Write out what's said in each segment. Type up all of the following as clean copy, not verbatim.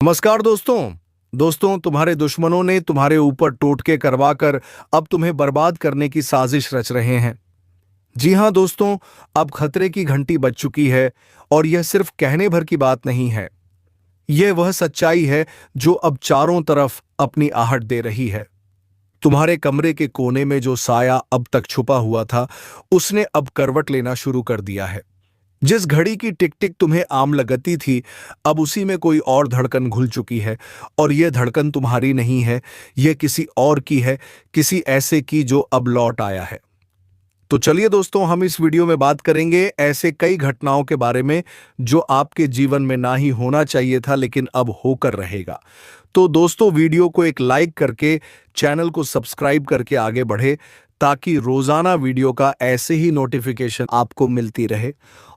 नमस्कार दोस्तों। तुम्हारे दुश्मनों ने तुम्हारे ऊपर टोटके करवाकर अब तुम्हें बर्बाद करने की साजिश रच रहे हैं। जी हां दोस्तों, अब खतरे की घंटी बज चुकी है और यह सिर्फ कहने भर की बात नहीं है। यह वह सच्चाई है जो अब चारों तरफ अपनी आहट दे रही है। तुम्हारे कमरे के कोने में जो साया अब तक छुपा हुआ था, उसने अब करवट लेना शुरू कर दिया है। जिस घड़ी की टिक टिक तुम्हें आम लगती थी, अब उसी में कोई और धड़कन घुल चुकी है। और यह धड़कन तुम्हारी नहीं है, यह किसी और की है, किसी ऐसे की जो अब लौट आया है। तो चलिए दोस्तों, हम इस वीडियो में बात करेंगे ऐसे कई घटनाओं के बारे में जो आपके जीवन में ना ही होना चाहिए था लेकिन अब होकर रहेगा। तो दोस्तों, वीडियो को एक लाइक करके चैनल को सब्सक्राइब करके आगे बढ़े ताकि रोजाना वीडियो का ऐसे ही नोटिफिकेशन आपको मिलती रहे।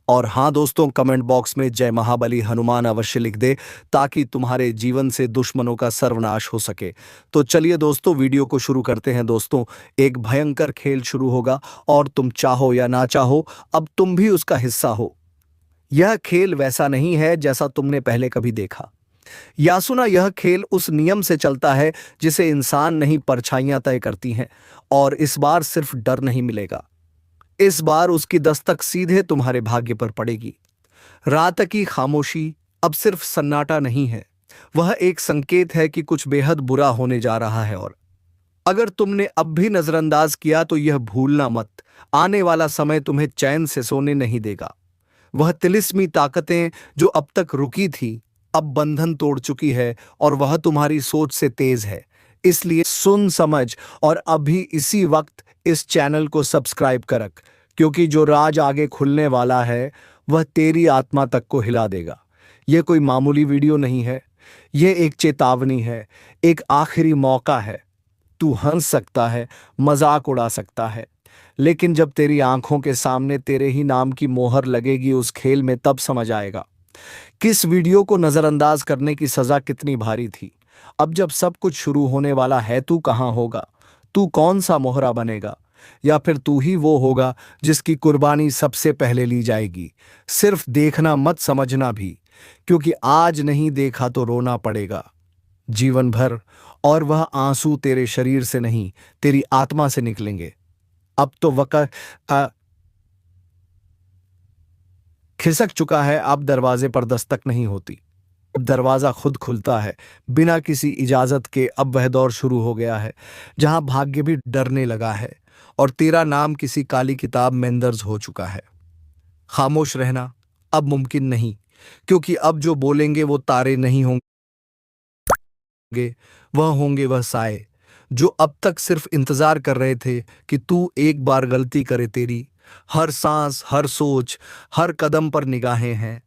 और हाँ दोस्तों, कमेंट बॉक्स में जय महाबली हनुमान अवश्य लिख दे ताकि तुम्हारे जीवन से दुश्मनों का सर्वनाश हो सके। तो चलिए दोस्तों, वीडियो को शुरू करते हैं। दोस्तों, एक भयंकर खेल शुरू होगा और तुम चाहो या ना चाहो, अब तुम भी उसका हिस्सा हो। यह खेल वैसा नहीं है जैसा तुमने पहले कभी देखा या सुना। यह खेल उस नियम से चलता है जिसे इंसान नहीं, परछाइयां तय करती हैं। और इस बार सिर्फ डर नहीं मिलेगा, इस बार उसकी दस्तक सीधे तुम्हारे भाग्य पर पड़ेगी। रात की खामोशी अब सिर्फ सन्नाटा नहीं है, वह एक संकेत है कि कुछ बेहद बुरा होने जा रहा है। और अगर तुमने अब भी नजरअंदाज किया तो यह भूलना मत, आने वाला समय तुम्हें चैन से सोने नहीं देगा। वह तिलिस्मी ताकतें जो अब तक रुकी थी, अब बंधन तोड़ चुकी है और वह तुम्हारी सोच से तेज है। इसलिए सुन समझ और अभी इसी वक्त इस चैनल को सब्सक्राइब कर रख, क्योंकि जो राज आगे खुलने वाला है वह तेरी आत्मा तक को हिला देगा। यह कोई मामूली वीडियो नहीं है, यह एक चेतावनी है, एक आखिरी मौका है। तू हंस सकता है, मजाक उड़ा सकता है, लेकिन जब तेरी आंखों के सामने तेरे ही नाम की मोहर लगेगी उस खेल में, तब समझ आएगा किस वीडियो को नजरअंदाज करने की सजा कितनी भारी थी। अब जब सब कुछ शुरू होने वाला है, तू कहां होगा? तू कौन सा मोहरा बनेगा? या फिर तू ही वो होगा जिसकी कुर्बानी सबसे पहले ली जाएगी? सिर्फ देखना मत, समझना भी, क्योंकि आज नहीं देखा तो रोना पड़ेगा जीवन भर। और वह आंसू तेरे शरीर से नहीं, तेरी आत्मा से निकलेंगे। अब तो वक्त खिसक चुका है, अब दरवाजे पर दस्तक नहीं होती, अब दरवाजा खुद खुलता है बिना किसी इजाजत के। अब वह दौर शुरू हो गया है जहां भाग्य भी डरने लगा है और तेरा नाम किसी काली किताब में दर्ज हो चुका है। खामोश रहना अब मुमकिन नहीं, क्योंकि अब जो बोलेंगे वो तारे नहीं होंगे, वह साए जो अब तक सिर्फ इंतजार कर रहे थे कि तू एक बार गलती करे। तेरी हर सांस, हर सोच, हर कदम पर निगाहें हैं,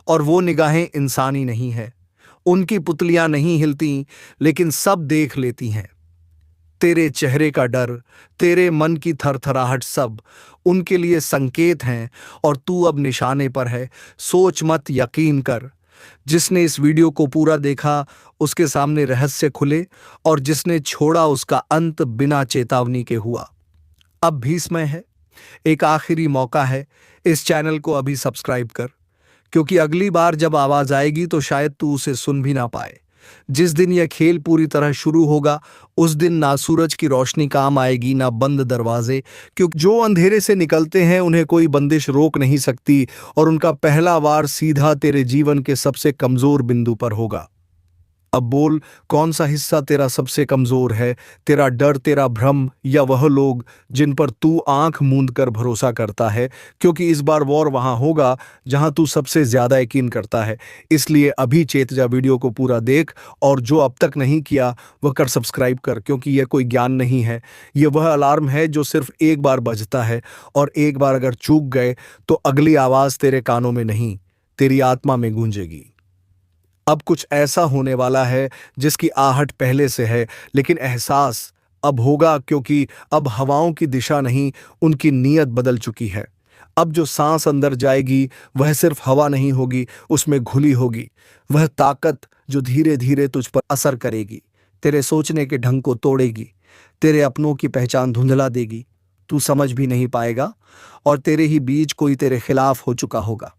और वो निगाहें इंसानी नहीं है। उनकी पुतलियां नहीं हिलती, लेकिन सब देख लेती हैं। तेरे चेहरे का डर, तेरे मन की थरथराहट, सब उनके लिए संकेत हैं। और तू अब निशाने पर है। सोच मत, यकीन कर। जिसने इस वीडियो को पूरा देखा उसके सामने रहस्य खुले, और जिसने छोड़ा उसका अंत बिना चेतावनी के हुआ। अब भी समय है, एक आखिरी मौका है। इस चैनल को अभी सब्सक्राइब कर, क्योंकि अगली बार जब आवाज आएगी तो शायद तू उसे सुन भी ना पाए। जिस दिन यह खेल पूरी तरह शुरू होगा, उस दिन ना सूरज की रोशनी काम आएगी, ना बंद दरवाजे, क्योंकि जो अंधेरे से निकलते हैं उन्हें कोई बंदिश रोक नहीं सकती। और उनका पहला वार सीधा तेरे जीवन के सबसे कमजोर बिंदु पर होगा। अब बोल, कौन सा हिस्सा तेरा सबसे कमजोर है? तेरा डर, तेरा भ्रम, या वह लोग जिन पर तू आंख मूंद कर भरोसा करता है? क्योंकि इस बार वॉर वहां होगा जहां तू सबसे ज्यादा यकीन करता है। इसलिए अभी चेत जा, वीडियो को पूरा देख, और जो अब तक नहीं किया वह कर सब्सक्राइब कर, क्योंकि यह कोई ज्ञान नहीं है, यह वह अलार्म है जो सिर्फ एक बार बजता है। और एक बार अगर चूक गए तो अगली आवाज तेरे कानों में नहीं, तेरी आत्मा में गूंजेगी। अब कुछ ऐसा होने वाला है जिसकी आहट पहले से है, लेकिन एहसास अब होगा, क्योंकि अब हवाओं की दिशा नहीं, उनकी नीयत बदल चुकी है। अब जो सांस अंदर जाएगी वह सिर्फ हवा नहीं होगी, उसमें घुली होगी वह ताकत जो धीरे धीरे तुझ पर असर करेगी, तेरे सोचने के ढंग को तोड़ेगी, तेरे अपनों की पहचान धुंधला देगी। तू समझ भी नहीं पाएगा, और तेरे ही बीच कोई तेरे खिलाफ हो चुका होगा।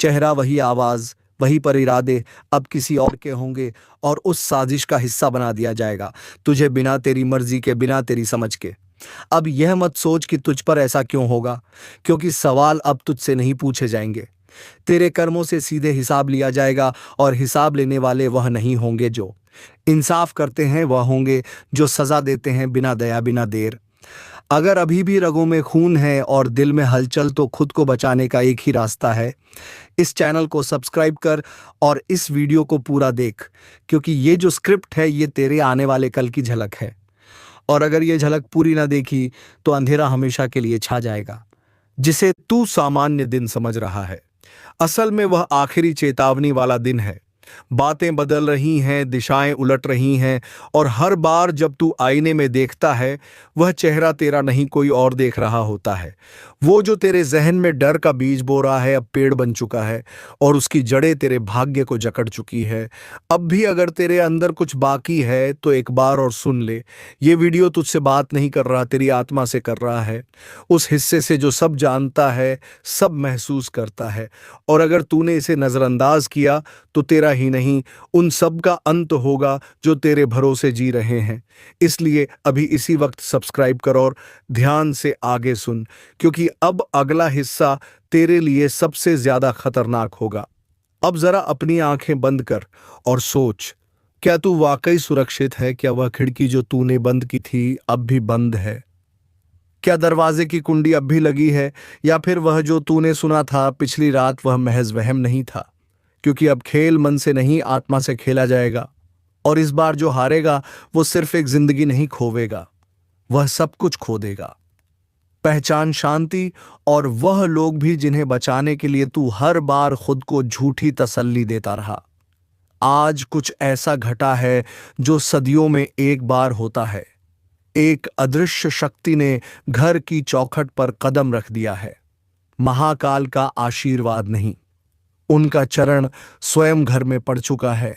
चेहरा वही, आवाज वहीं पर इरादे अब किसी और के होंगे और उस साजिश का हिस्सा बना दिया जाएगा तुझे, बिना तेरी मर्जी के, बिना तेरी समझ के। अब यह मत सोच कि तुझ पर ऐसा क्यों होगा, क्योंकि सवाल अब तुझसे नहीं पूछे जाएंगे। तेरे कर्मों से सीधे हिसाब लिया जाएगा, और हिसाब लेने वाले वह नहीं होंगे जो इंसाफ करते हैं, वह होंगे जो सजा देते हैं बिना दया, बिना देर। अगर अभी भी रगों में खून है और दिल में हलचल, तो खुद को बचाने का एक ही रास्ता है। इस चैनल को सब्सक्राइब कर और इस वीडियो को पूरा देख, क्योंकि ये जो स्क्रिप्ट है ये तेरे आने वाले कल की झलक है। और अगर ये झलक पूरी ना देखी तो अंधेरा हमेशा के लिए छा जाएगा, जिसे तू सामान्य दिन समझ रहा है। असल में वह आखिरी चेतावनी वाला दिन है। बातें बदल रही हैं, दिशाएं उलट रही हैं, और हर बार जब तू आईने में देखता है, वह चेहरा तेरा नहीं कोई और देख रहा होता है। वो जो तेरे जहन में डर का बीज बो रहा है, अब पेड़ बन चुका है और उसकी जड़ें तेरे भाग्य को जकड़ चुकी है। अब भी अगर तेरे अंदर कुछ बाकी है तो एक बार और सुन ले। ये वीडियो तुझसे बात नहीं कर रहा, तेरी आत्मा से कर रहा है, उस हिस्से से जो सब जानता है, सब महसूस करता है। और अगर तूने इसे नजरअंदाज किया तो तेरा ही नहीं, उन सब का अंत होगा जो तेरे भरोसे जी रहे हैं। इसलिए अभी इसी वक्त सब्सक्राइब कर और ध्यान से आगे सुन, क्योंकि अब अगला हिस्सा तेरे लिए सबसे ज्यादा खतरनाक होगा। अब जरा अपनी आंखें बंद कर और सोच, क्या तू वाकई सुरक्षित है? क्या वह खिड़की जो तूने बंद की थी अब भी बंद है? क्या दरवाजे की कुंडी अब भी लगी है? या फिर वह जो तूने सुना था पिछली रात, वह महज वहम नहीं था? क्योंकि अब खेल मन से नहीं, आत्मा से खेला जाएगा। और इस बार जो हारेगा वो सिर्फ एक जिंदगी नहीं खोवेगा, वह सब कुछ खो देगा। पहचान, शांति और वह लोग भी जिन्हें बचाने के लिए तू हर बार खुद को झूठी तसल्ली देता रहा। आज कुछ ऐसा घटा है जो सदियों में एक बार होता है। एक अदृश्य शक्ति ने घर की चौखट पर कदम रख दिया है। महाकाल का आशीर्वाद नहीं, उनका चरण स्वयं घर में पड़ चुका है।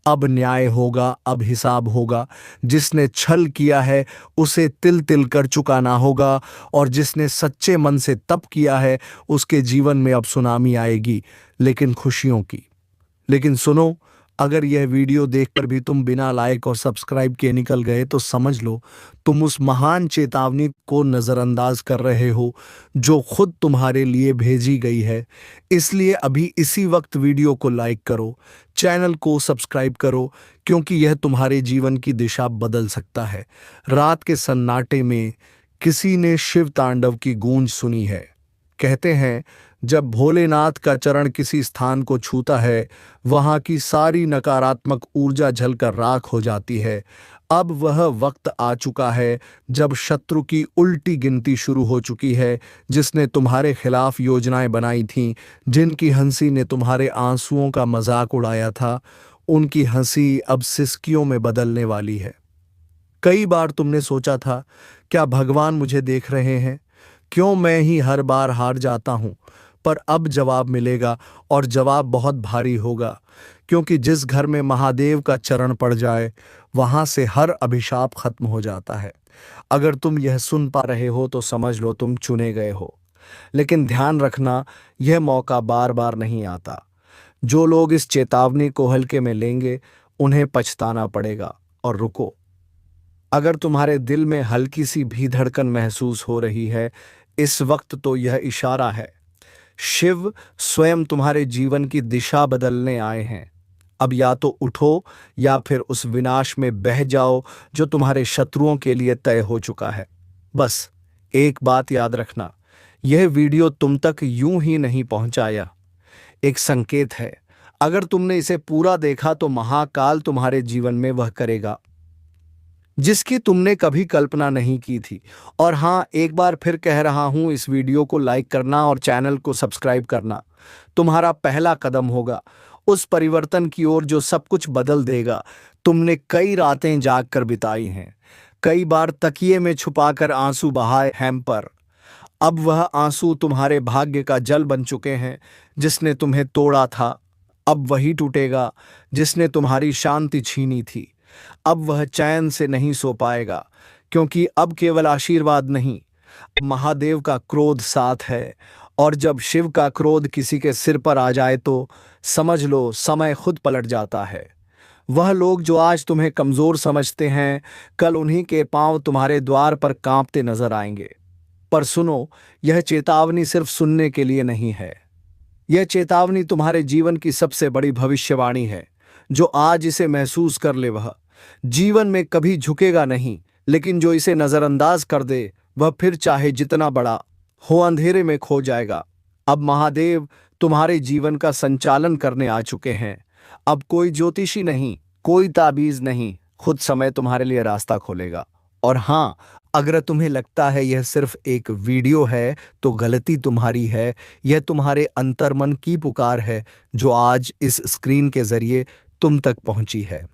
अब न्याय होगा, अब हिसाब होगा। जिसने छल किया है उसे तिल तिल कर चुकाना होगा, और जिसने सच्चे मन से तप किया है उसके जीवन में अब सुनामी आएगी, लेकिन खुशियों की। लेकिन सुनो, अगर यह वीडियो देखकर भी तुम बिना लाइक और सब्सक्राइब के निकल गए तो समझ लो तुम उस महान चेतावनी को नजरअंदाज कर रहे हो जो खुद तुम्हारे लिए भेजी गई है। इसलिए अभी इसी वक्त वीडियो को लाइक करो, चैनल को सब्सक्राइब करो, क्योंकि यह तुम्हारे जीवन की दिशा बदल सकता है। रात के सन्नाटे में किसी ने शिव तांडव की गूंज सुनी है। कहते हैं जब भोलेनाथ का चरण किसी स्थान को छूता है, वहां की सारी नकारात्मक ऊर्जा जलकर राख हो जाती है। अब वह वक्त आ चुका है जब शत्रु की उल्टी गिनती शुरू हो चुकी है। जिसने तुम्हारे खिलाफ योजनाएं बनाई थीं, जिनकी हंसी ने तुम्हारे आंसुओं का मजाक उड़ाया था, उनकी हंसी अब सिसकियों में बदलने वाली है। कई बार तुमने सोचा था, क्या भगवान मुझे देख रहे हैं? क्यों मैं ही हर बार हार जाता हूं? पर अब जवाब मिलेगा, और जवाब बहुत भारी होगा, क्योंकि जिस घर में महादेव का चरण पड़ जाए वहां से हर अभिशाप खत्म हो जाता है। अगर तुम यह सुन पा रहे हो तो समझ लो तुम चुने गए हो। लेकिन ध्यान रखना, यह मौका बार बार नहीं आता। जो लोग इस चेतावनी को हल्के में लेंगे उन्हें पछताना पड़ेगा। और रुको, अगर तुम्हारे दिल में हल्की सी भी धड़कन महसूस हो रही है इस वक्त, तो यह इशारा है। शिव स्वयं तुम्हारे जीवन की दिशा बदलने आए हैं। अब या तो उठो या फिर उस विनाश में बह जाओ जो तुम्हारे शत्रुओं के लिए तय हो चुका है। बस एक बात याद रखना, यह वीडियो तुम तक यूं ही नहीं पहुंचाया, एक संकेत है। अगर तुमने इसे पूरा देखा तो महाकाल तुम्हारे जीवन में वह करेगा जिसकी तुमने कभी कल्पना नहीं की थी। और हाँ, एक बार फिर कह रहा हूं, इस वीडियो को लाइक करना और चैनल को सब्सक्राइब करना तुम्हारा पहला कदम होगा उस परिवर्तन की ओर जो सब कुछ बदल देगा। तुमने कई रातें जाग कर बिताई हैं, कई बार तकिए में छुपाकर आंसू बहाए हैं, पर अब वह आंसू तुम्हारे भाग्य का जल बन चुके हैं। जिसने तुम्हें तोड़ा था अब वही टूटेगा, जिसने तुम्हारी शांति छीनी थी अब वह चैन से नहीं सो पाएगा, क्योंकि अब केवल आशीर्वाद नहीं, महादेव का क्रोध साथ है। और जब शिव का क्रोध किसी के सिर पर आ जाए तो समझ लो समय खुद पलट जाता है। वह लोग जो आज तुम्हें कमजोर समझते हैं, कल उन्हीं के पांव तुम्हारे द्वार पर कांपते नजर आएंगे। पर सुनो, यह चेतावनी सिर्फ सुनने के लिए नहीं है। यह चेतावनी तुम्हारे जीवन की सबसे बड़ी भविष्यवाणी है। जो आज इसे महसूस कर ले वह जीवन में कभी झुकेगा नहीं, लेकिन जो इसे नजरअंदाज कर दे वह फिर चाहे जितना बड़ा हो अंधेरे में खो जाएगा। अब महादेव तुम्हारे जीवन का संचालन करने आ चुके हैं। अब कोई ज्योतिषी नहीं, कोई ताबीज नहीं, खुद समय तुम्हारे लिए रास्ता खोलेगा। और हाँ, अगर तुम्हें लगता है यह सिर्फ एक वीडियो है तो गलती तुम्हारी है। यह तुम्हारे अंतर्मन की पुकार है जो आज इस स्क्रीन के जरिए तुम तक पहुंची है।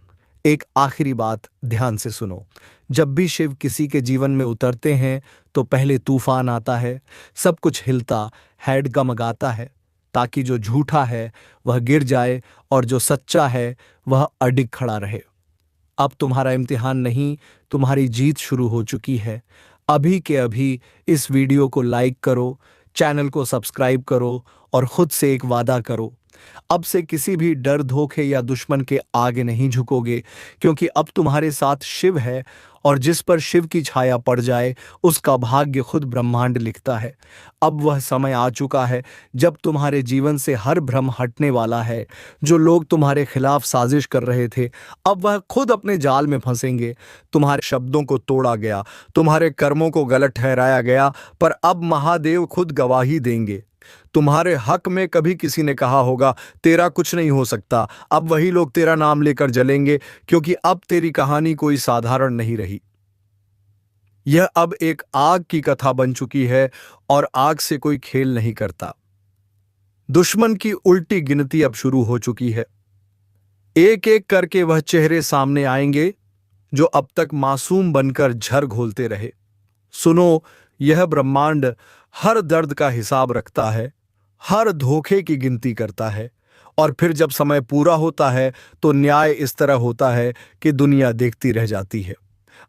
एक आखिरी बात ध्यान से सुनो। जब भी शिव किसी के जीवन में उतरते हैं तो पहले तूफान आता है, सब कुछ हिलता, हेड गमगाता है, ताकि जो झूठा है वह गिर जाए और जो सच्चा है वह अडिग खड़ा रहे। अब तुम्हारा इम्तिहान नहीं, तुम्हारी जीत शुरू हो चुकी है। अभी के अभी इस वीडियो को लाइक करो, चैनल को सब्सक्राइब करो और खुद से एक वादा करो, अब से किसी भी डर, धोखे या दुश्मन के आगे नहीं झुकोगे, क्योंकि अब तुम्हारे साथ शिव है और जिस पर शिव की छाया पड़ जाए उसका भाग्य खुद ब्रह्मांड लिखता है। अब वह समय आ चुका है जब तुम्हारे जीवन से हर भ्रम हटने वाला है। जो लोग तुम्हारे खिलाफ साजिश कर रहे थे अब वह खुद अपने जाल में फंसेंगे। तुम्हारे शब्दों को तोड़ा गया, तुम्हारे कर्मों को गलत ठहराया गया, पर अब महादेव खुद गवाही देंगे। तुम्हारे हक में कभी किसी ने कहा होगा तेरा कुछ नहीं हो सकता, अब वही लोग तेरा नाम लेकर जलेंगे, क्योंकि अब तेरी कहानी कोई साधारण नहीं रही। यह अब एक आग की कथा बन चुकी है और आग से कोई खेल नहीं करता। दुश्मन की उल्टी गिनती अब शुरू हो चुकी है। एक एक करके वह चेहरे सामने आएंगे जो अब तक मासूम बनकर झर घोलते रहे। सुनो, यह ब्रह्मांड हर दर्द का हिसाब रखता है, हर धोखे की गिनती करता है, और फिर जब समय पूरा होता है तो न्याय इस तरह होता है कि दुनिया देखती रह जाती है।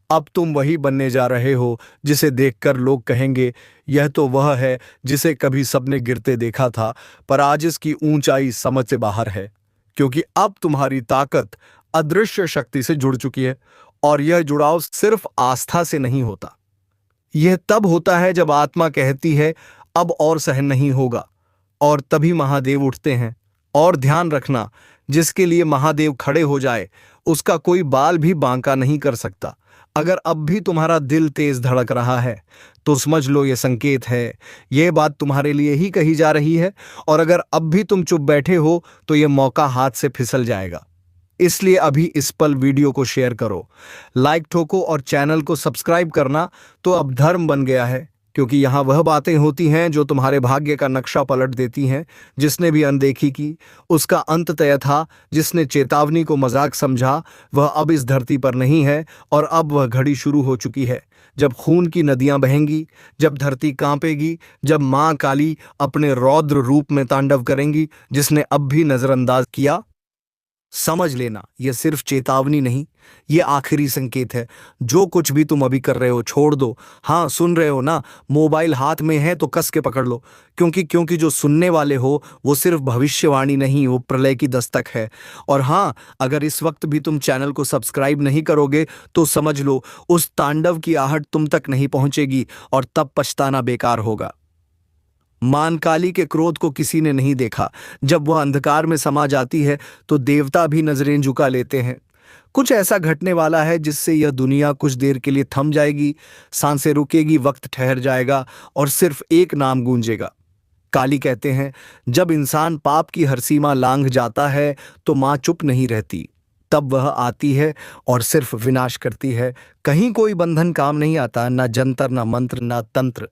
अब तुम वही बनने जा रहे हो जिसे देखकर लोग कहेंगे यह तो वह है जिसे कभी सबने गिरते देखा था, पर आज इसकी ऊंचाई समझ से बाहर है, क्योंकि अब तुम्हारी ताकत अदृश्य शक्ति से जुड़ चुकी है। और यह जुड़ाव सिर्फ आस्था से नहीं होता, यह तब होता है जब आत्मा कहती है अब और सहन नहीं होगा, और तभी महादेव उठते हैं। और ध्यान रखना, जिसके लिए महादेव खड़े हो जाए उसका कोई बाल भी बांका नहीं कर सकता। अगर अब भी तुम्हारा दिल तेज धड़क रहा है तो समझ लो ये संकेत है, यह बात तुम्हारे लिए ही कही जा रही है। और अगर अब भी तुम चुप बैठे हो तो यह मौका हाथ से फिसल जाएगा। इसलिए अभी इस पल वीडियो को शेयर करो, लाइक ठोको और चैनल को सब्सक्राइब करना तो अब धर्म बन गया है, क्योंकि यहाँ वह बातें होती हैं जो तुम्हारे भाग्य का नक्शा पलट देती हैं। जिसने भी अनदेखी की उसका अंत तय था, जिसने चेतावनी को मजाक समझा वह अब इस धरती पर नहीं है। और अब वह घड़ी शुरू हो चुकी है जब खून की नदियां बहेंगी, जब धरती कांपेगी, जब मां काली अपने रौद्र रूप में तांडव करेंगी। जिसने अब भी नजरअंदाज किया, समझ लेना यह सिर्फ चेतावनी नहीं, यह आखिरी संकेत है। जो कुछ भी तुम अभी कर रहे हो छोड़ दो। हाँ, सुन रहे हो ना, मोबाइल हाथ में है तो कस के पकड़ लो, क्योंकि जो सुनने वाले हो वो सिर्फ भविष्यवाणी नहीं, वो प्रलय की दस्तक है। और हाँ, अगर इस वक्त भी तुम चैनल को सब्सक्राइब नहीं करोगे तो समझ लो उस तांडव की आहट तुम तक नहीं पहुंचेगी, और तब पछताना बेकार होगा। मां काली के क्रोध को किसी ने नहीं देखा। जब वह अंधकार में समा जाती है तो देवता भी नजरें झुका लेते हैं। कुछ ऐसा घटने वाला है जिससे यह दुनिया कुछ देर के लिए थम जाएगी, सांसें रुकेगी, वक्त ठहर जाएगा और सिर्फ एक नाम गूंजेगा। काली कहते हैं जब इंसान पाप की हर सीमा लांघ जाता है तो मां चुप नहीं रहती, तब वह आती है और सिर्फ विनाश करती है। कहीं कोई बंधन काम नहीं आता, ना जंतर, ना मंत्र, ना तंत्र।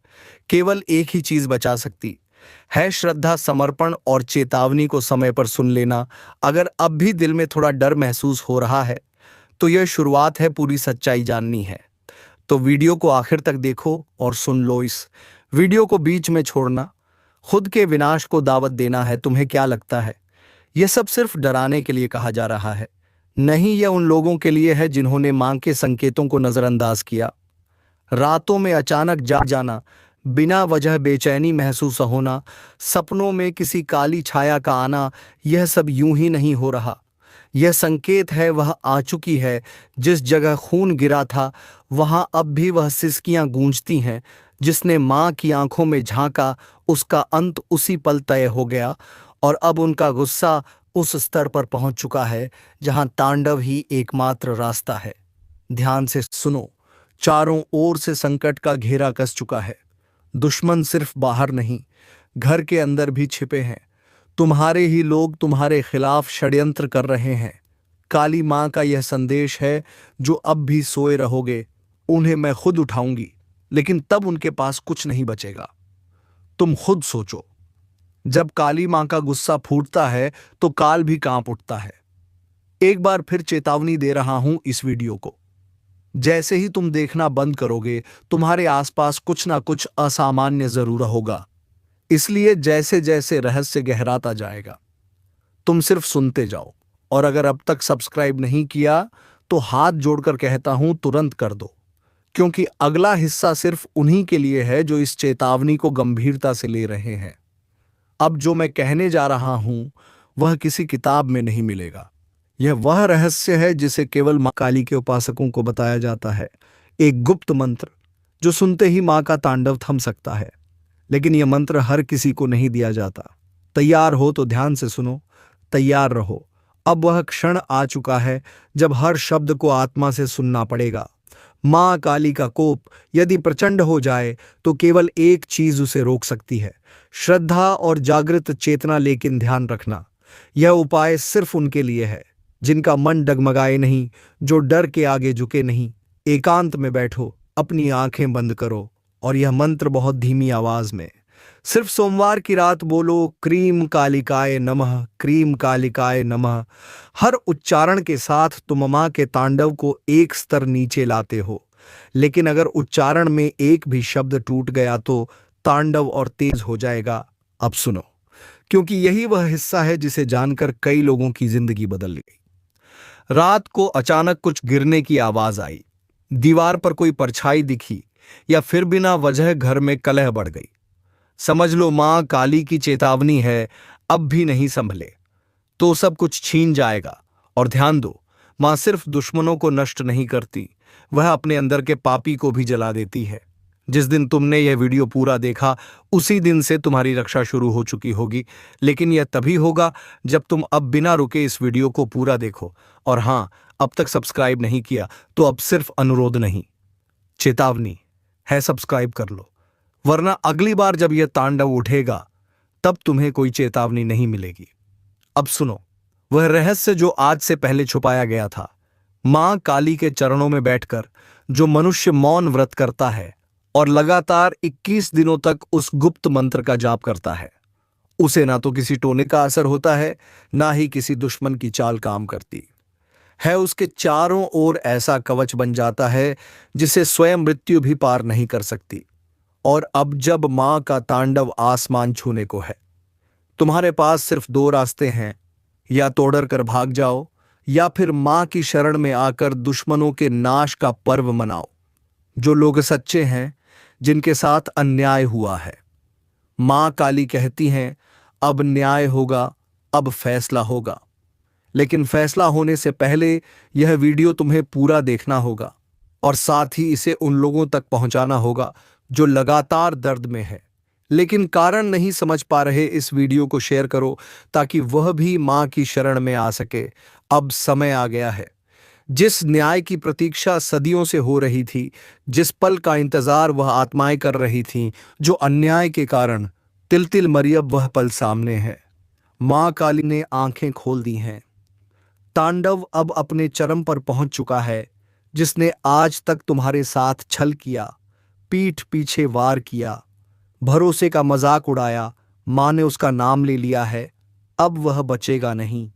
केवल एक ही चीज बचा सकती है, श्रद्धा, समर्पण और चेतावनी को समय पर सुन लेना। अगर अब भी दिल में थोड़ा डर महसूस हो रहा है तो यह शुरुआत है, पूरी सच्चाई जाननी है तो वीडियो को आखिर तक देखो और सुन लो। इस वीडियो को बीच में छोड़ना खुद के विनाश को दावत देना है। तुम्हें क्या लगता है यह सब सिर्फ डराने के लिए कहा जा रहा है? नहीं, यह उन लोगों के लिए है जिन्होंने मां के संकेतों को नजरअंदाज किया। रातों में अचानक जाग जाना, बिना वजह बेचैनी महसूस होना, सपनों में किसी काली छाया का आना, यह सब यूं ही नहीं हो रहा। यह संकेत है वह आ चुकी है। जिस जगह खून गिरा था वहां अब भी वह सिसकियां गूंजती हैं। जिसने मां की आंखों में झांका उसका अंत उसी पल तय हो गया, और अब उनका गुस्सा उस स्तर पर पहुंच चुका है जहां तांडव ही एकमात्र रास्ता है। ध्यान से सुनो, चारों ओर से संकट का घेरा कस चुका है। दुश्मन सिर्फ बाहर नहीं, घर के अंदर भी छिपे हैं। तुम्हारे ही लोग तुम्हारे खिलाफ षड्यंत्र कर रहे हैं। काली मां का यह संदेश है, जो अब भी सोए रहोगे उन्हें मैं खुद उठाऊंगी, लेकिन तब उनके पास कुछ नहीं बचेगा। तुम खुद सोचो, जब काली मां का गुस्सा फूटता है तो काल भी कांप उठता है। एक बार फिर चेतावनी दे रहा हूं इस वीडियो को। जैसे ही तुम देखना बंद करोगे तुम्हारे आसपास कुछ ना कुछ असामान्य जरूर होगा। इसलिए जैसे जैसे रहस्य गहराता जाएगा तुम सिर्फ सुनते जाओ, और अगर अब तक सब्सक्राइब नहीं किया तो हाथ जोड़कर कहता हूं तुरंत कर दो, क्योंकि अगला हिस्सा सिर्फ उन्हीं के लिए है जो इस चेतावनी को गंभीरता से ले रहे हैं। अब जो मैं कहने जा रहा हूं वह किसी किताब में नहीं मिलेगा। यह वह रहस्य है जिसे केवल मां काली के उपासकों को बताया जाता है। एक गुप्त मंत्र जो सुनते ही मां का तांडव थम सकता है। लेकिन यह मंत्र हर किसी को नहीं दिया जाता। तैयार हो तो ध्यान से सुनो, तैयार रहो। अब वह क्षण आ चुका है जब हर शब्द को आत्मा से सुनना पड़ेगा। मां काली का कोप यदि प्रचंड हो जाए तो केवल एक चीज उसे रोक सकती है, श्रद्धा और जागृत चेतना। लेकिन ध्यान रखना, यह उपाय सिर्फ उनके लिए है जिनका मन डगमगाए नहीं, जो डर के आगे झुके नहीं। एकांत में बैठो, अपनी आंखें बंद करो, और यह मंत्र बहुत धीमी आवाज में सिर्फ सोमवार की रात बोलो, क्रीम कालिकाय नमः, क्रीम कालिकाय नमः। हर उच्चारण के साथ तुम मां के तांडव को एक स्तर नीचे लाते हो। लेकिन अगर उच्चारण में एक भी शब्द टूट गया तो तांडव और तेज हो जाएगा। अब सुनो, क्योंकि यही वह हिस्सा है जिसे जानकर कई लोगों की जिंदगी बदल गई। रात को अचानक कुछ गिरने की आवाज आई, दीवार पर कोई परछाई दिखी, या फिर बिना वजह घर में कलह बढ़ गई। समझ लो मां काली की चेतावनी है, अब भी नहीं संभले तो सब कुछ छीन जाएगा। और ध्यान दो, मां सिर्फ दुश्मनों को नष्ट नहीं करती, वह अपने अंदर के पापी को भी जला देती है। जिस दिन तुमने यह वीडियो पूरा देखा उसी दिन से तुम्हारी रक्षा शुरू हो चुकी होगी। लेकिन यह तभी होगा जब तुम अब बिना रुके इस वीडियो को पूरा देखो। और हां, अब तक सब्सक्राइब नहीं किया तो अब सिर्फ अनुरोध नहीं, चेतावनी है, सब्सक्राइब कर लो, वरना अगली बार जब यह तांडव उठेगा तब तुम्हें कोई चेतावनी नहीं मिलेगी। अब सुनो, वह रहस्य जो आज से पहले छुपाया गया था। मां काली के चरणों में बैठकर जो मनुष्य मौन व्रत करता है और लगातार 21 दिनों तक उस गुप्त मंत्र का जाप करता है, उसे ना तो किसी टोने का असर होता है, ना ही किसी दुश्मन की चाल काम करती है। उसके चारों ओर ऐसा कवच बन जाता है जिसे स्वयं मृत्यु भी पार नहीं कर सकती। और अब जब मां का तांडव आसमान छूने को है, तुम्हारे पास सिर्फ दो रास्ते हैं, या तो डर कर भाग जाओ, या फिर मां की शरण में आकर दुश्मनों के नाश का पर्व मनाओ। जो लोग सच्चे हैं, जिनके साथ अन्याय हुआ है, मां काली कहती हैं अब न्याय होगा, अब फैसला होगा। लेकिन फैसला होने से पहले यह वीडियो तुम्हें पूरा देखना होगा, और साथ ही इसे उन लोगों तक पहुंचाना होगा जो लगातार दर्द में है लेकिन कारण नहीं समझ पा रहे। इस वीडियो को शेयर करो ताकि वह भी मां की शरण में आ सके। अब समय आ गया है, जिस न्याय की प्रतीक्षा सदियों से हो रही थी, जिस पल का इंतजार वह आत्माएं कर रही थीं, जो अन्याय के कारण तिल तिल मरी, अब वह पल सामने है। मां काली ने आंखें खोल दी हैं। तांडव अब अपने चरम पर पहुंच चुका है। जिसने आज तक तुम्हारे साथ छल किया, पीठ पीछे वार किया, भरोसे का मजाक उड़ाया, मां ने उसका नाम ले लिया है। अब वह बचेगा नहीं।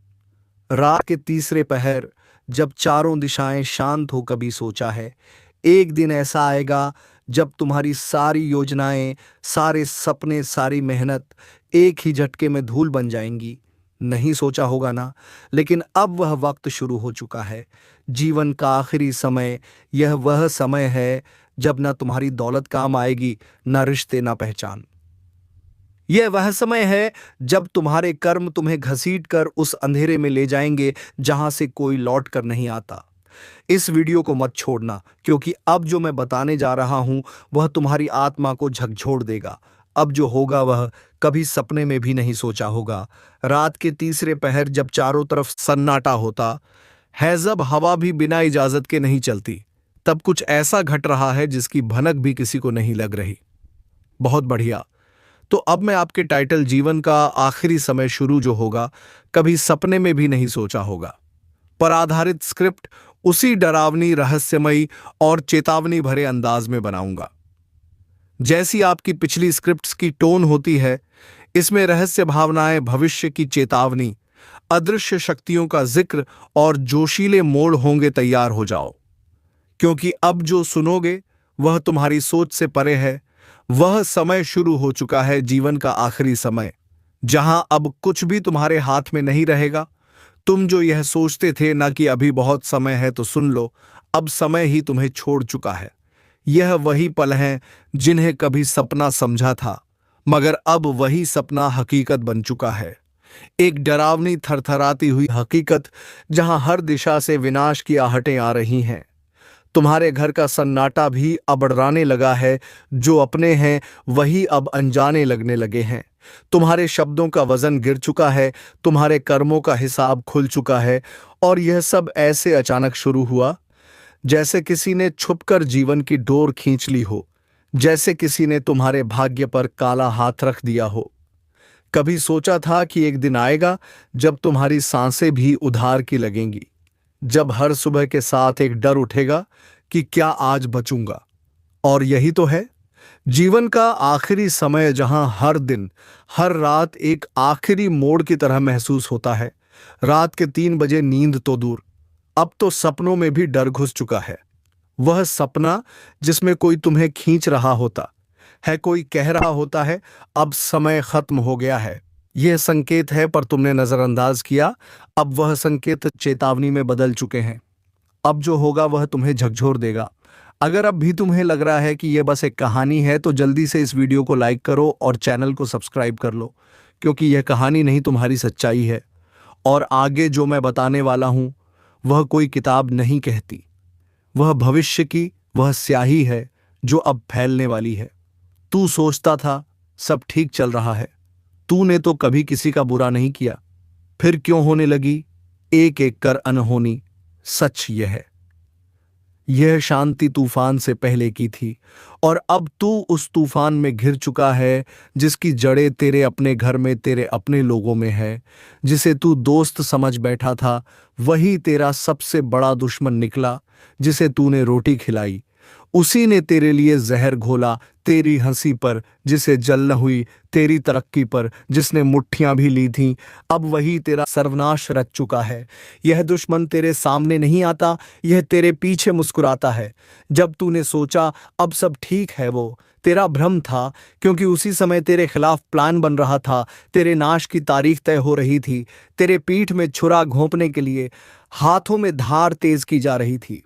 रात के तीसरे पहर जब चारों दिशाएं शांत हो, कभी सोचा है एक दिन ऐसा आएगा जब तुम्हारी सारी योजनाएं, सारे सपने, सारी मेहनत एक ही झटके में धूल बन जाएंगी। नहीं सोचा होगा ना, लेकिन अब वह वक्त शुरू हो चुका है। जीवन का आखिरी समय, यह वह समय है जब ना तुम्हारी दौलत काम आएगी, ना रिश्ते, ना पहचान। यह वह समय है जब तुम्हारे कर्म तुम्हें घसीट कर उस अंधेरे में ले जाएंगे जहां से कोई लौट कर नहीं आता। इस वीडियो को मत छोड़ना, क्योंकि अब जो मैं बताने जा रहा हूं वह तुम्हारी आत्मा को झकझोर देगा। अब जो होगा वह कभी सपने में भी नहीं सोचा होगा। रात के तीसरे पहर जब चारों तरफ सन्नाटा होता है, जब हवा भी बिना इजाजत के नहीं चलती, तब कुछ ऐसा घट रहा है जिसकी भनक भी किसी को नहीं लग रही। बहुत बढ़िया। तो अब मैं आपके टाइटल जीवन का आखिरी समय शुरू जो होगा, कभी सपने में भी नहीं सोचा होगा, पर आधारित स्क्रिप्ट उसी डरावनी, रहस्यमयी और चेतावनी भरे अंदाज में बनाऊंगा जैसी आपकी पिछली स्क्रिप्ट्स की टोन होती है। इसमें रहस्य भावनाएं, भविष्य की चेतावनी, अदृश्य शक्तियों का जिक्र और जोशीले मोड़ होंगे। तैयार हो जाओ, क्योंकि अब जो सुनोगे वह तुम्हारी सोच से परे है। वह समय शुरू हो चुका है, जीवन का आखिरी समय, जहां अब कुछ भी तुम्हारे हाथ में नहीं रहेगा। तुम जो यह सोचते थे ना कि अभी बहुत समय है, तो सुन लो, अब समय ही तुम्हें छोड़ चुका है। यह वही पल हैं जिन्हें कभी सपना समझा था, मगर अब वही सपना हकीकत बन चुका है। एक डरावनी, थरथराती हुई हकीकत, जहां हर दिशा से विनाश की आहटें आ रही हैं। तुम्हारे घर का सन्नाटा भी अब अड़राने लगा है। जो अपने हैं वही अब अनजाने लगने लगे हैं। तुम्हारे शब्दों का वजन गिर चुका है, तुम्हारे कर्मों का हिसाब खुल चुका है। और यह सब ऐसे अचानक शुरू हुआ जैसे किसी ने छुपकर जीवन की डोर खींच ली हो, जैसे किसी ने तुम्हारे भाग्य पर काला हाथ रख दिया हो। कभी सोचा था कि एक दिन आएगा जब तुम्हारी सांसें भी उधार की लगेंगी, जब हर सुबह के साथ एक डर उठेगा कि क्या आज बचूंगा। और यही तो है जीवन का आखिरी समय, जहां हर दिन, हर रात एक आखिरी मोड़ की तरह महसूस होता है। रात के 3 बजे नींद तो दूर, अब तो सपनों में भी डर घुस चुका है। वह सपना जिसमें कोई तुम्हें खींच रहा होता है, कोई कह रहा होता है अब समय खत्म हो गया है। यह संकेत है, पर तुमने नजरअंदाज किया। अब वह संकेत चेतावनी में बदल चुके हैं। अब जो होगा वह तुम्हें झकझोर देगा। अगर अब भी तुम्हें लग रहा है कि यह बस एक कहानी है, तो जल्दी से इस वीडियो को लाइक करो और चैनल को सब्सक्राइब कर लो, क्योंकि यह कहानी नहीं, तुम्हारी सच्चाई है। और आगे जो मैं बताने वाला हूं वह कोई किताब नहीं कहती, वह भविष्य की वह स्याही है जो अब फैलने वाली है। तू सोचता था सब ठीक चल रहा है, तूने तो कभी किसी का बुरा नहीं किया, फिर क्यों होने लगी एक एक कर अनहोनी। सच यह शांति तूफान से पहले की थी, और अब तू उस तूफान में घिर चुका है जिसकी जड़ें तेरे अपने घर में, तेरे अपने लोगों में है। जिसे तू दोस्त समझ बैठा था वही तेरा सबसे बड़ा दुश्मन निकला। जिसे तूने रोटी खिलाई उसी ने तेरे लिए जहर घोला। तेरी हंसी पर जिसे जल न हुई, तेरी तरक्की पर जिसने मुट्ठियां भी ली थीं, अब वही तेरा सर्वनाश रच चुका है। यह दुश्मन तेरे सामने नहीं आता, यह तेरे पीछे मुस्कुराता है। जब तूने सोचा अब सब ठीक है, वो तेरा भ्रम था, क्योंकि उसी समय तेरे खिलाफ प्लान बन रहा था। तेरे नाश की तारीख तय हो रही थी। तेरे पीठ में छुरा घोंपने के लिए हाथों में धार तेज की जा रही थी।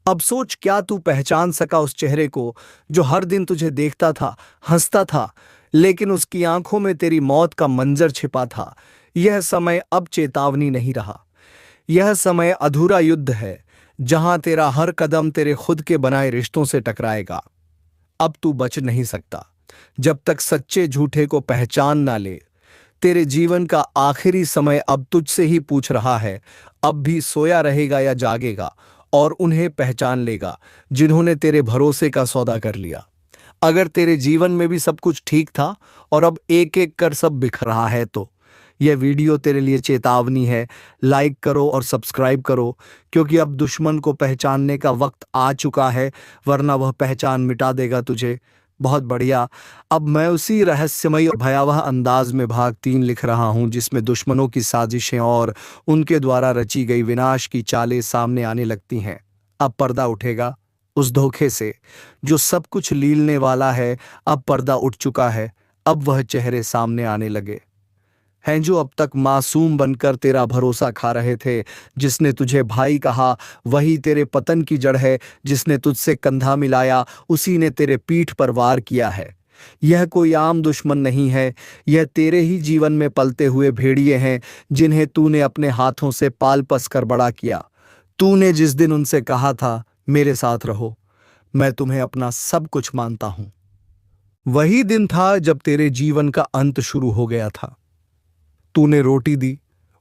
अब सोच, क्या तू पहचान सका उस चेहरे को जो हर दिन तुझे देखता था, हंसता था, लेकिन उसकी आंखों में तेरी मौत का मंजर छिपा था। यह समय अब चेतावनी नहीं रहा, यह समय अधूरा युद्ध है, जहां तेरा हर कदम तेरे खुद के बनाए रिश्तों से टकराएगा। अब तू बच नहीं सकता जब तक सच्चे झूठे को पहचान ना ले। तेरे जीवन का आखिरी समय अब तुझसे ही पूछ रहा है, अब भी सोया रहेगा या जागेगा, और उन्हें पहचान लेगा जिन्होंने तेरे भरोसे का सौदा कर लिया। अगर तेरे जीवन में भी सब कुछ ठीक था और अब एक एक कर सब बिखर रहा है, तो यह वीडियो तेरे लिए चेतावनी है। लाइक करो और सब्सक्राइब करो, क्योंकि अब दुश्मन को पहचानने का वक्त आ चुका है, वरना वह पहचान मिटा देगा तुझे। बहुत बढ़िया। अब मैं उसी रहस्यमयी और भयावह अंदाज में भाग 3 लिख रहा हूं, जिसमें दुश्मनों की साजिशें और उनके द्वारा रची गई विनाश की चालें सामने आने लगती हैं। अब पर्दा उठेगा उस धोखे से जो सब कुछ लीलने वाला है। अब पर्दा उठ चुका है, अब वह चेहरे सामने आने लगे। हैं जो अब तक मासूम बनकर तेरा भरोसा खा रहे थे। जिसने तुझे भाई कहा वही तेरे पतन की जड़ है। जिसने तुझसे कंधा मिलाया उसी ने तेरे पीठ पर वार किया है। यह कोई आम दुश्मन नहीं है, यह तेरे ही जीवन में पलते हुए भेड़िए हैं जिन्हें तूने अपने हाथों से पाल पस कर बड़ा किया। तूने जिस दिन उनसे कहा था मेरे साथ रहो, मैं तुम्हें अपना सब कुछ मानता हूं, वही दिन था जब तेरे जीवन का अंत शुरू हो गया था। तूने रोटी दी,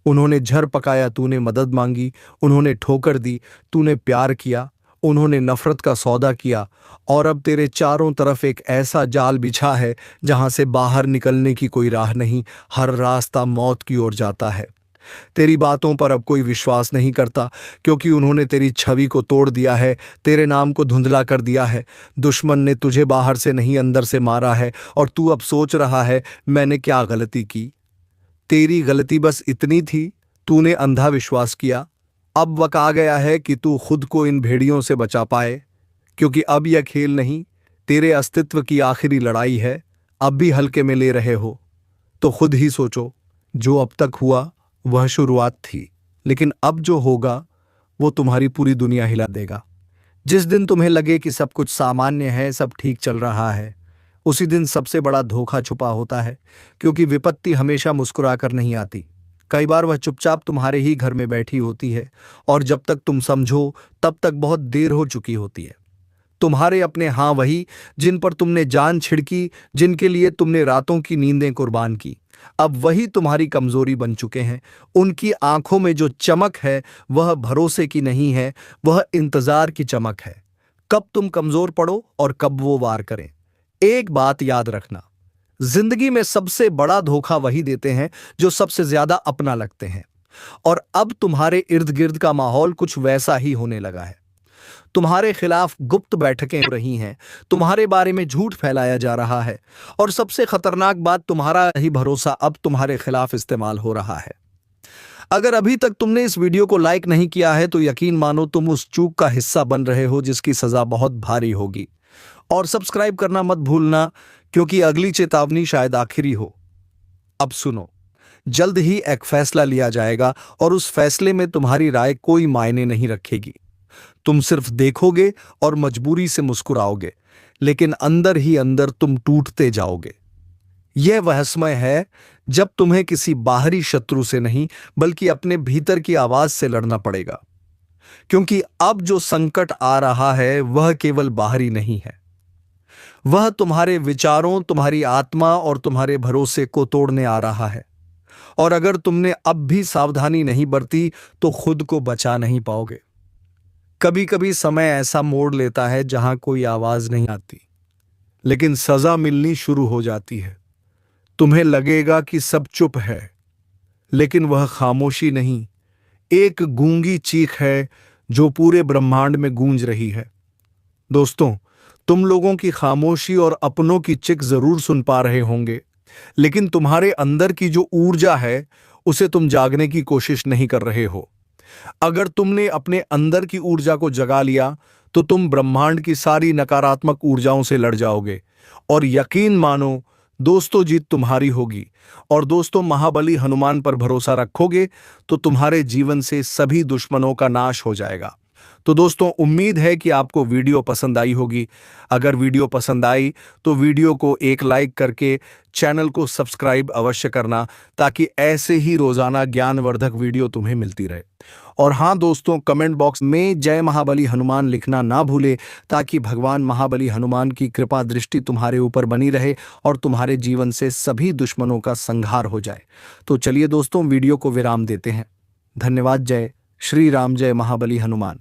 उन्होंने झर पकाया, तूने मदद मांगी, उन्होंने ठोकर दी, तूने प्यार किया, उन्होंने नफरत का सौदा किया। और अब तेरे चारों तरफ एक ऐसा जाल बिछा है जहां से बाहर निकलने की कोई राह नहीं। हर रास्ता मौत की ओर जाता है। तेरी बातों पर अब कोई विश्वास नहीं करता, क्योंकि उन्होंने तेरी छवि को तोड़ दिया है, तेरे नाम को धुंधला कर दिया है। दुश्मन ने तुझे बाहर से नहीं अंदर से मारा है और तू अब सोच रहा है मैंने क्या गलती की। तेरी गलती बस इतनी थी, तूने अंधा विश्वास किया। अब वक्त आ गया है कि तू खुद को इन भेड़ियों से बचा पाए, क्योंकि अब यह खेल नहीं, तेरे अस्तित्व की आखिरी लड़ाई है। अब भी हल्के में ले रहे हो तो खुद ही सोचो, जो अब तक हुआ वह शुरुआत थी, लेकिन अब जो होगा वो तुम्हारी पूरी दुनिया हिला देगा। जिस दिन तुम्हें लगे कि सब कुछ सामान्य है, सब ठीक चल रहा है, उसी दिन सबसे बड़ा धोखा छुपा होता है, क्योंकि विपत्ति हमेशा मुस्कुराकर नहीं आती। कई बार वह चुपचाप तुम्हारे ही घर में बैठी होती है और जब तक तुम समझो तब तक बहुत देर हो चुकी होती है। तुम्हारे अपने हाँ वही जिन पर तुमने जान छिड़की, जिनके लिए तुमने रातों की नींदें कुर्बान की, अब वही तुम्हारी कमजोरी बन चुके हैं। उनकी आंखों में जो चमक है वह भरोसे की नहीं है, वह इंतजार की चमक है। कब तुम कमजोर पड़ो और कब वो वार करें। एक बात याद रखना, जिंदगी में सबसे बड़ा धोखा वही देते हैं जो सबसे ज्यादा अपना लगते हैं। और अब तुम्हारे इर्द गिर्द का माहौल कुछ वैसा ही होने लगा है। तुम्हारे खिलाफ गुप्त बैठकें हो रही हैं, तुम्हारे बारे में झूठ फैलाया जा रहा है और सबसे खतरनाक बात, तुम्हारा ही भरोसा अब तुम्हारे खिलाफ इस्तेमाल हो रहा है। अगर अभी तक तुमने इस वीडियो को लाइक नहीं किया है तो यकीन मानो तुम उस चूक का हिस्सा बन रहे हो जिसकी सजा बहुत भारी होगी। और सब्सक्राइब करना मत भूलना, क्योंकि अगली चेतावनी शायद आखिरी हो। अब सुनो, जल्द ही एक फैसला लिया जाएगा और उस फैसले में तुम्हारी राय कोई मायने नहीं रखेगी। तुम सिर्फ देखोगे और मजबूरी से मुस्कुराओगे, लेकिन अंदर ही अंदर तुम टूटते जाओगे। यह वह समय है जब तुम्हें किसी बाहरी शत्रु से नहीं बल्कि अपने भीतर की आवाज से लड़ना पड़ेगा, क्योंकि अब जो संकट आ रहा है वह केवल बाहरी नहीं है, वह तुम्हारे विचारों, तुम्हारी आत्मा और तुम्हारे भरोसे को तोड़ने आ रहा है। और अगर तुमने अब भी सावधानी नहीं बरती तो खुद को बचा नहीं पाओगे। कभी कभी समय ऐसा मोड़ लेता है जहां कोई आवाज नहीं आती, लेकिन सजा मिलनी शुरू हो जाती है। तुम्हें लगेगा कि सब चुप है, लेकिन वह खामोशी नहीं, एक गूंगी चीख है जो पूरे ब्रह्मांड में गूंज रही है। दोस्तों, तुम लोगों की खामोशी और अपनों की चिक जरूर सुन पा रहे होंगे, लेकिन तुम्हारे अंदर की जो ऊर्जा है उसे तुम जागने की कोशिश नहीं कर रहे हो। अगर तुमने अपने अंदर की ऊर्जा को जगा लिया तो तुम ब्रह्मांड की सारी नकारात्मक ऊर्जाओं से लड़ जाओगे और यकीन मानो दोस्तों, जीत तुम्हारी होगी। और दोस्तों, महाबली हनुमान पर भरोसा रखोगे तो तुम्हारे जीवन से सभी दुश्मनों का नाश हो जाएगा। तो दोस्तों, उम्मीद है कि आपको वीडियो पसंद आई होगी। अगर वीडियो पसंद आई तो वीडियो को एक लाइक करके चैनल को सब्सक्राइब अवश्य करना, ताकि ऐसे ही रोजाना ज्ञानवर्धक वीडियो तुम्हें मिलती रहे। और हाँ दोस्तों, कमेंट बॉक्स में जय महाबली हनुमान लिखना ना भूले, ताकि भगवान महाबली हनुमान की कृपा दृष्टि तुम्हारे ऊपर बनी रहे और तुम्हारे जीवन से सभी दुश्मनों का संहार हो जाए। तो चलिए दोस्तों, वीडियो को विराम देते हैं। धन्यवाद। जय श्री राम, जय महाबली हनुमान।